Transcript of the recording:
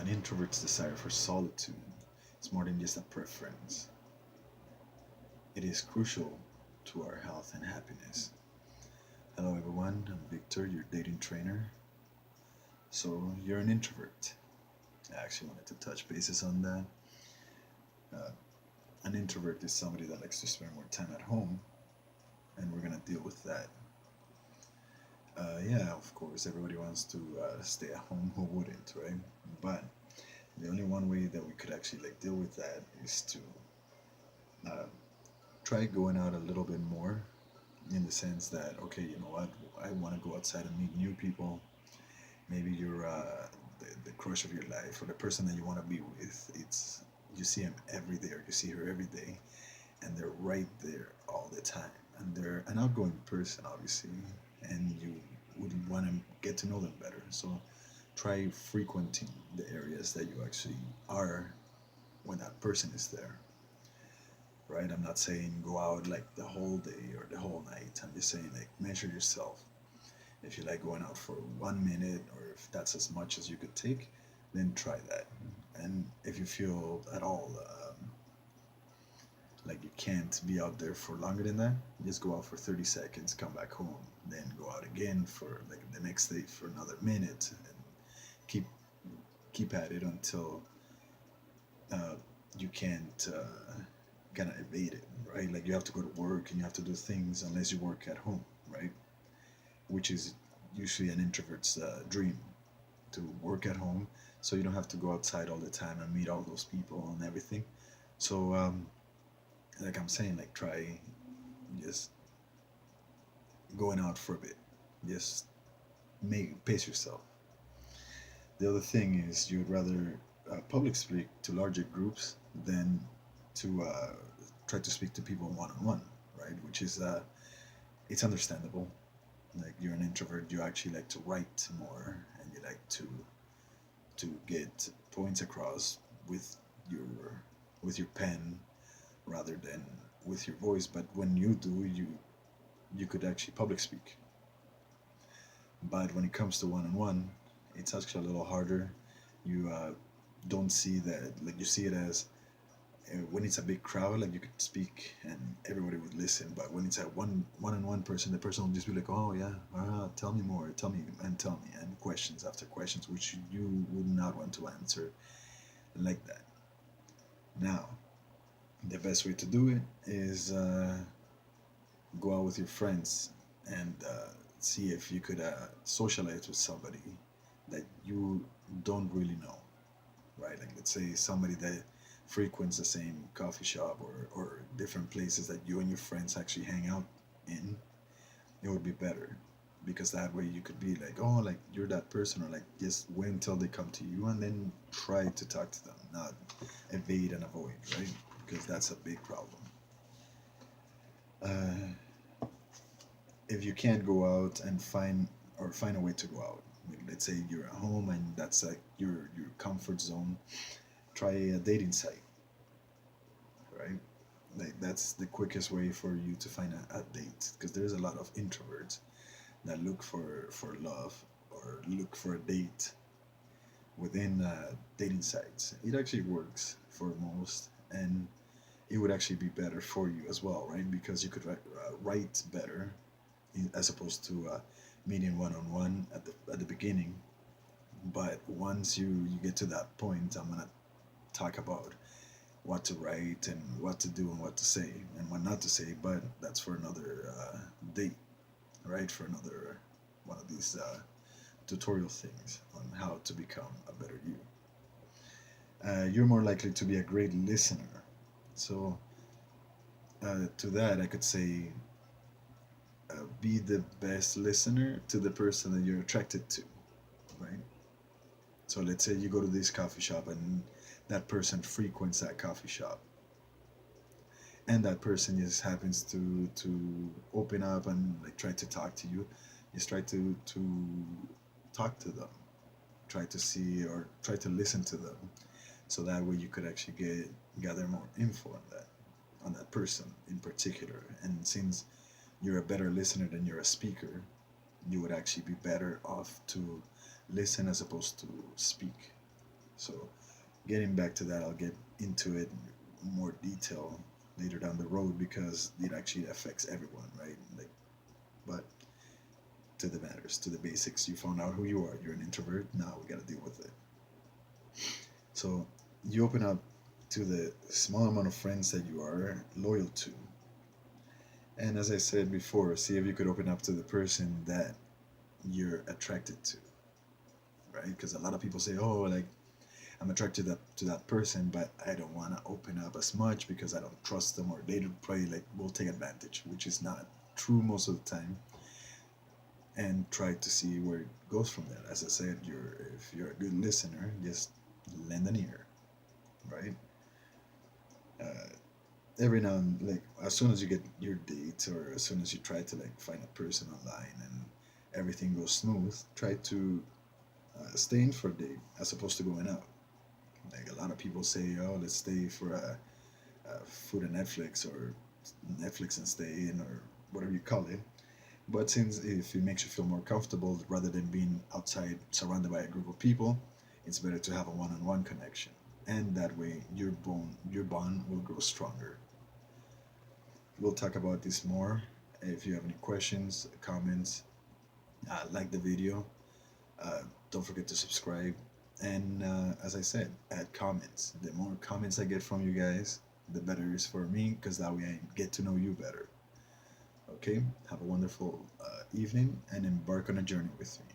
An introvert's desire for solitude is more than just a preference. It is crucial to our health and happiness. Hello, everyone. I'm Victor, your dating trainer. So, you're an introvert. I actually wanted to touch bases on that. Uh, an introvert is somebody that likes to spend more time at home, and we're going to deal with that. Yeah, of course, everybody wants to stay at home. Who wouldn't, right? But the only one way that we could actually deal with that is to uh, try going out a little bit more, in the sense that, okay, you know what, I want to go outside and meet new people. Maybe you're the crush of your life, or the person that you want to be with. It's You see him every day, or you see her every day, and they're right there all the time, and they're an outgoing person, obviously, and you would want to get to know them better. So try frequenting the areas that you actually are when that person is there, right? I'm not saying go out the whole day or the whole night. I'm just saying measure yourself. If you like going out for 1 minute, or if that's as much as you could take, then try that. And if you feel at all like you can't be out there for longer than that, just go out for 30 seconds, come back home, then go out again for the next day for another minute, and keep keep at it until uh, you can't kind of evade it, right? Like you have to go to work and you have to do things unless you work at home, right? Which is usually an introvert's dream, to work at home, so you don't have to go outside all the time and meet all those people and everything. So, like I'm saying, try just going out for a bit. Just make pace yourself. The other thing is you'd rather public speak to larger groups than to try to speak to people one on one, right? Which is it's understandable. Like you're an introvert, you actually like to write more, and you like to get points across with your your pen rather than with your voice. But when you do, you could actually public speak. But when it comes to one on one, it's actually a little harder. You don't see that, like you see it as when it's a big crowd, like you could speak and everybody would listen. But when it's a one on one person, the person will just be like, "Oh yeah, tell me more, tell me," and questions after questions, which you would not want to answer like that. Now, the best way to do it is go out with your friends and see if you could socialize with somebody that you don't really know, right? Like let's say somebody that frequents the same coffee shop, or different places that you and your friends actually hang out in. It would be better, because that way you could be like, oh, like you're that person, or like just wait until they come to you and then try to talk to them, not evade and avoid, right? Because that's a big problem. uh, if you can't go out and find a way to go out, like let's say you're at home and that's like your comfort zone, try a dating site, right? Like that's the quickest way for you to find a date, because there's a lot of introverts that look for love, or look for a date within dating sites. It actually works for most, and it would actually be better for you as well, right? Because you could write better, as opposed to meeting one on one at the beginning. But once you get to that point, I'm gonna talk about what to write and what to do and what to say and what not to say. But that's for another date, right? For another one of these tutorial things on how to become a better you. You're more likely to be a great listener. So to that, I could say be the best listener to the person that you're attracted to, right? So let's say you go to this coffee shop and that person frequents that coffee shop, and that person just happens to open up and try to talk to you. Just try to talk to them, try to see or try to listen to them, so that way you could actually gather more info on that person in particular. And since you're a better listener than you're a speaker, you would actually be better off to listen as opposed to speak. So Getting back to that, I'll get into it in more detail later down the road because it actually affects everyone, right? Like, but to the matters, to the basics, you found out who you are. You're an introvert. Now we got to deal with it. So you open up to the small amount of friends that you are loyal to. And as I said before, see if you could open up to the person that you're attracted to, right? Because a lot of people say, "Oh, like I'm attracted to that person, but I don't want to open up as much because I don't trust them, or they don't probably like will take advantage," which is not true most of the time. And try to see where it goes from there. As I said, if you're a good listener, just lend an ear, right? Uh, every now and like as soon as you get your date, or as soon as you try to like find a person online and everything goes smooth, try to stay in for a date as opposed to going out. Like a lot of people say, "Oh, let's stay for a food and Netflix, or Netflix and stay in, or whatever you call it." But since if it makes you feel more comfortable rather than being outside surrounded by a group of people, it's better to have a one-on-one connection, and that way your bond will grow stronger. We'll talk about this more. If you have any questions, comments, like the video. Uh, don't forget to subscribe. And as I said, add comments. The more comments I get from you guys, the better it is for me, because that way I get to know you better. Okay? Have a wonderful evening and embark on a journey with me.